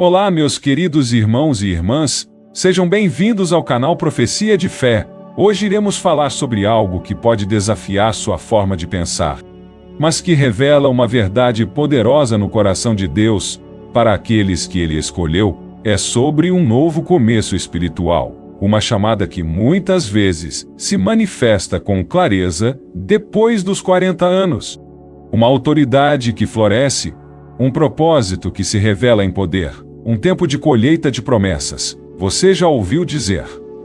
Olá, meus queridos irmãos e irmãs, sejam bem-vindos ao canal Profecia de Fé. Hoje iremos falar sobre algo que pode desafiar sua forma de pensar, mas que revela uma verdade poderosa no coração de Deus para aqueles que Ele escolheu. É sobre um novo começo espiritual, uma chamada que muitas vezes se manifesta com clareza depois dos 40 anos. Uma autoridade que floresce, um propósito que se revela em poder. Um tempo de colheita de promessas. Você já ouviu dizer: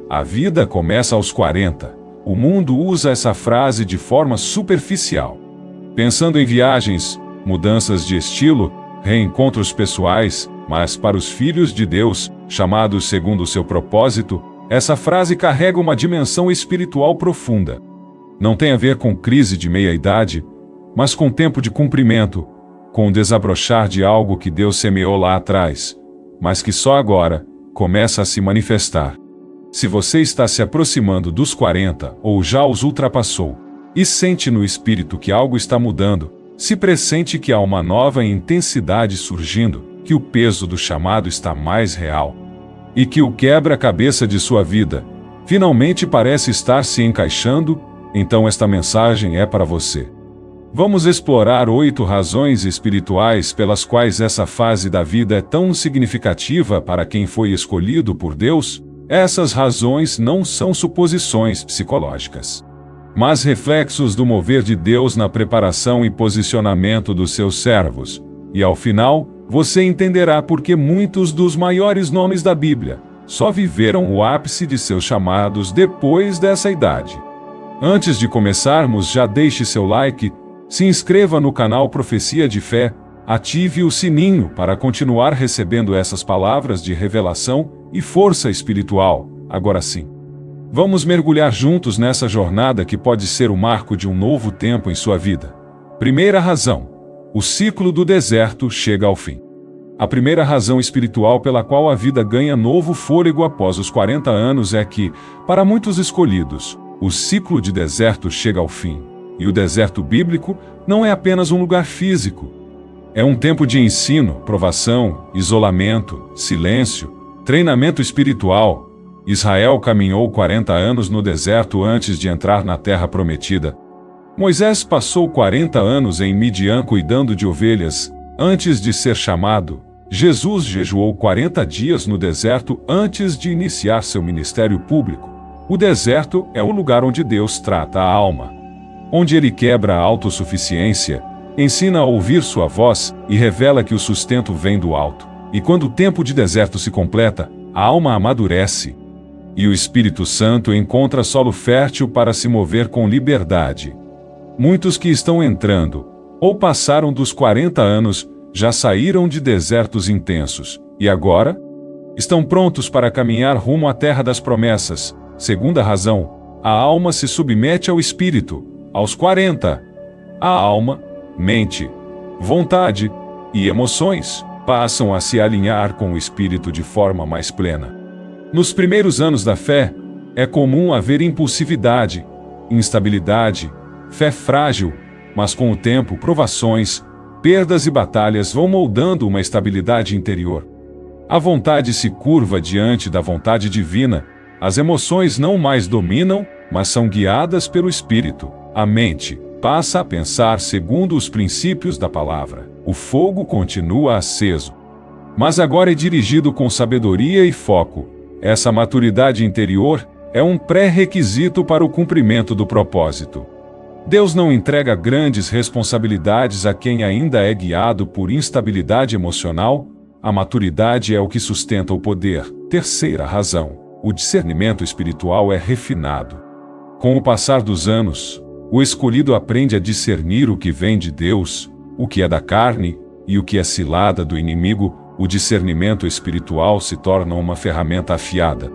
a vida começa aos 40. O mundo usa essa frase de forma superficial, pensando em viagens, mudanças de estilo, reencontros pessoais, mas para os filhos de Deus, chamados segundo o seu propósito, essa frase carrega uma dimensão espiritual profunda. Não tem a ver com crise de meia-idade, mas com tempo de cumprimento, com o desabrochar de algo que Deus semeou lá atrás, mas que só agora começa a se manifestar. Se você está se aproximando dos 40 ou já os ultrapassou, e sente no espírito que algo está mudando, se pressente que há uma nova intensidade surgindo, que o peso do chamado está mais real, e que o quebra-cabeça de sua vida finalmente parece estar se encaixando, então esta mensagem é para você. Vamos explorar 8 razões espirituais pelas quais essa fase da vida é tão significativa para quem foi escolhido por Deus. Essas razões não são suposições psicológicas, mas reflexos do mover de Deus na preparação e posicionamento dos seus servos. E ao final, você entenderá por que muitos dos maiores nomes da Bíblia só viveram o ápice de seus chamados depois dessa idade. Antes de começarmos, já deixe seu like, se inscreva no canal Profecia de Fé, ative o sininho para continuar recebendo essas palavras de revelação e força espiritual. Agora sim, vamos mergulhar juntos nessa jornada que pode ser o marco de um novo tempo em sua vida. Primeira razão: o ciclo do deserto chega ao fim. A primeira razão espiritual pela qual a vida ganha novo fôlego após os 40 anos é que, para muitos escolhidos, o ciclo de deserto chega ao fim. E o deserto bíblico não é apenas um lugar físico. É um tempo de ensino, provação, isolamento, silêncio, treinamento espiritual. Israel caminhou 40 anos no deserto antes de entrar na terra prometida. Moisés passou 40 anos em Midian cuidando de ovelhas, antes de ser chamado. Jesus jejuou 40 dias no deserto antes de iniciar seu ministério público. O deserto é o lugar onde Deus trata a alma, onde Ele quebra a autossuficiência, ensina a ouvir sua voz e revela que o sustento vem do alto. E quando o tempo de deserto se completa, a alma amadurece, e o Espírito Santo encontra solo fértil para se mover com liberdade. Muitos que estão entrando, ou passaram dos 40 anos, já saíram de desertos intensos, e agora estão prontos para caminhar rumo à terra das promessas. Segunda razão: a alma se submete ao Espírito. Aos 40, a alma, mente, vontade e emoções passam a se alinhar com o Espírito de forma mais plena. Nos primeiros anos da fé, é comum haver impulsividade, instabilidade, fé frágil, mas com o tempo, provações, perdas e batalhas vão moldando uma estabilidade interior. A vontade se curva diante da vontade divina, as emoções não mais dominam, mas são guiadas pelo Espírito. A mente passa a pensar segundo os princípios da palavra. O fogo continua aceso, mas agora é dirigido com sabedoria e foco. Essa maturidade interior é um pré-requisito para o cumprimento do propósito. Deus não entrega grandes responsabilidades a quem ainda é guiado por instabilidade emocional. A maturidade é o que sustenta o poder. Terceira razão: o discernimento espiritual é refinado. Com o passar dos anos, o escolhido aprende a discernir o que vem de Deus, o que é da carne e o que é cilada do inimigo. O discernimento espiritual se torna uma ferramenta afiada,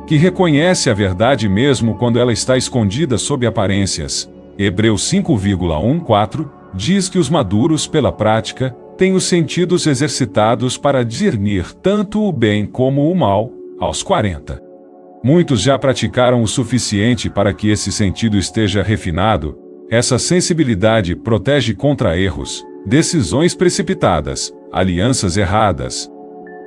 que reconhece a verdade mesmo quando ela está escondida sob aparências. Hebreus 5,14 diz que os maduros pela prática têm os sentidos exercitados para discernir tanto o bem como o mal. Aos 40. Muitos já praticaram o suficiente para que esse sentido esteja refinado. Essa sensibilidade protege contra erros, decisões precipitadas, alianças erradas,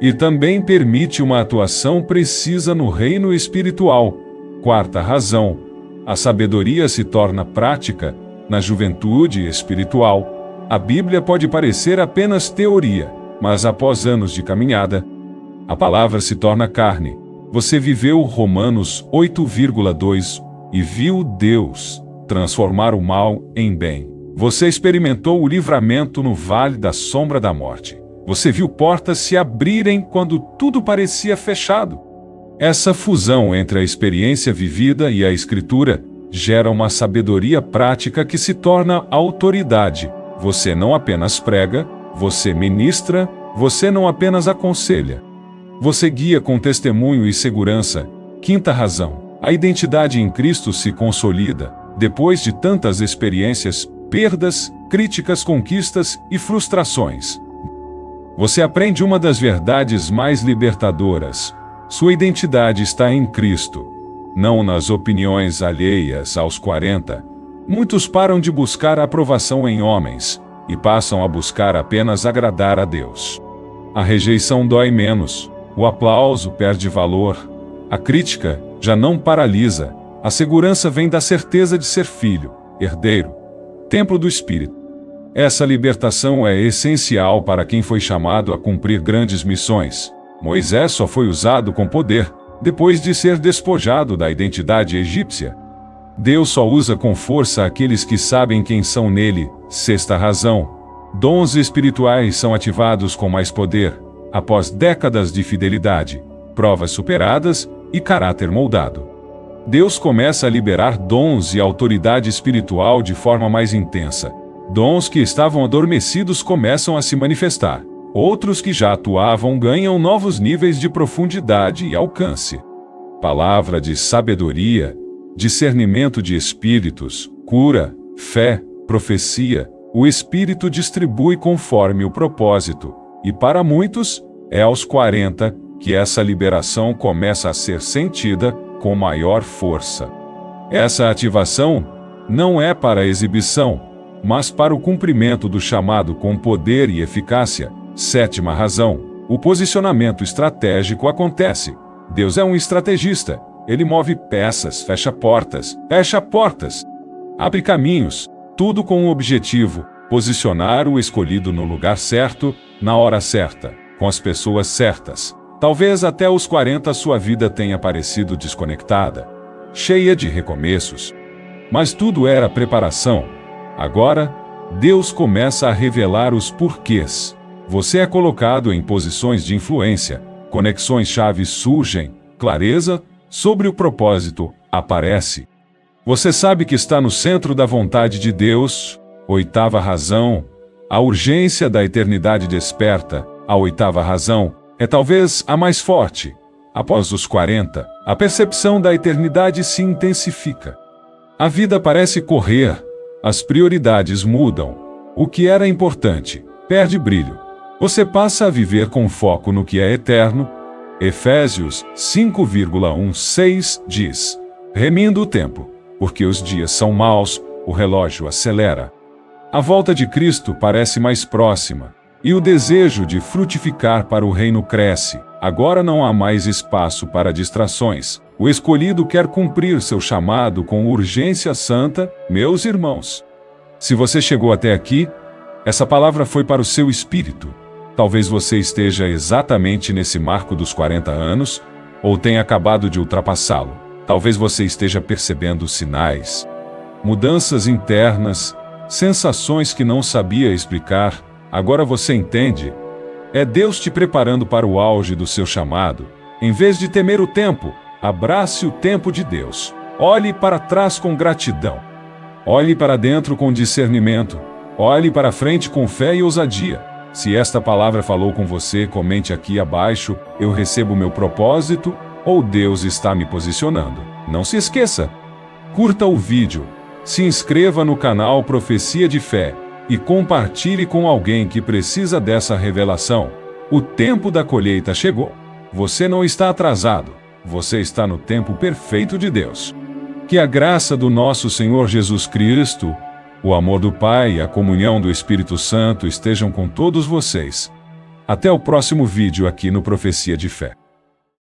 E também permite uma atuação precisa no reino espiritual. Quarta razão: a sabedoria se torna prática na juventude espiritual. A Bíblia pode parecer apenas teoria, mas após anos de caminhada, a palavra se torna carne. Você viveu Romanos 8,2 e viu Deus transformar o mal em bem. Você experimentou o livramento no vale da sombra da morte. Você viu portas se abrirem quando tudo parecia fechado. Essa fusão entre a experiência vivida e a Escritura gera uma sabedoria prática que se torna autoridade. Você não apenas prega, você ministra, você não apenas aconselha. Você guia com testemunho e segurança. Quinta razão: a identidade em Cristo se consolida. Depois de tantas experiências, perdas, críticas, conquistas e frustrações, você aprende uma das verdades mais libertadoras. Sua identidade está em Cristo, não nas opiniões alheias. Aos 40, muitos param de buscar a aprovação em homens e passam a buscar apenas agradar a Deus. A rejeição dói menos, o aplauso perde valor, a crítica já não paralisa, a segurança vem da certeza de ser filho, herdeiro, templo do Espírito. Essa libertação é essencial para quem foi chamado a cumprir grandes missões. Moisés só foi usado com poder depois de ser despojado da identidade egípcia. Deus só usa com força aqueles que sabem quem são nele. Sexta razão: dons espirituais são ativados com mais poder após décadas de fidelidade, provas superadas e caráter moldado. Deus começa a liberar dons e autoridade espiritual de forma mais intensa. Dons que estavam adormecidos começam a se manifestar. Outros que já atuavam ganham novos níveis de profundidade e alcance. Palavra de sabedoria, discernimento de espíritos, cura, fé, profecia. O Espírito distribui conforme o propósito. E para muitos, é aos 40 que essa liberação começa a ser sentida com maior força. Essa ativação não é para exibição, mas para o cumprimento do chamado com poder e eficácia. Sétima razão: o posicionamento estratégico acontece. Deus é um estrategista. Ele move peças, fecha portas, abre caminhos, tudo com o objetivo: posicionar o escolhido no lugar certo, na hora certa, com as pessoas certas. Talvez até os 40 sua vida tenha parecido desconectada, cheia de recomeços. Mas tudo era preparação. Agora, Deus começa a revelar os porquês. Você é colocado em posições de influência, conexões chaves surgem, clareza sobre o propósito aparece. Você sabe que está no centro da vontade de Deus. Oitava razão: a urgência da eternidade desperta. A oitava razão é talvez a mais forte. Após os 40, a percepção da eternidade se intensifica. A vida parece correr, as prioridades mudam. O que era importante perde brilho. Você passa a viver com foco no que é eterno. Efésios 5,16 diz: remindo o tempo, porque os dias são maus, o relógio acelera. A volta de Cristo parece mais próxima, e o desejo de frutificar para o reino cresce. Agora não há mais espaço para distrações. O escolhido quer cumprir seu chamado com urgência santa. Meus irmãos, se você chegou até aqui, essa palavra foi para o seu espírito. Talvez você esteja exatamente nesse marco dos 40 anos, ou tenha acabado de ultrapassá-lo. Talvez você esteja percebendo sinais, mudanças internas, sensações que não sabia explicar. Agora você entende. É Deus te preparando para o auge do seu chamado. Em vez de temer o tempo, abrace o tempo de Deus. Olhe para trás com gratidão. Olhe para dentro com discernimento. Olhe para frente com fé e ousadia. Se esta palavra falou com você, comente aqui abaixo: eu recebo meu propósito, ou Deus está me posicionando. Não se esqueça, curta o vídeo, se inscreva no canal Profecia de Fé e compartilhe com alguém que precisa dessa revelação. O tempo da colheita chegou. Você não está atrasado, você está no tempo perfeito de Deus. Que a graça do nosso Senhor Jesus Cristo, o amor do Pai e a comunhão do Espírito Santo estejam com todos vocês. Até o próximo vídeo aqui no Profecia de Fé.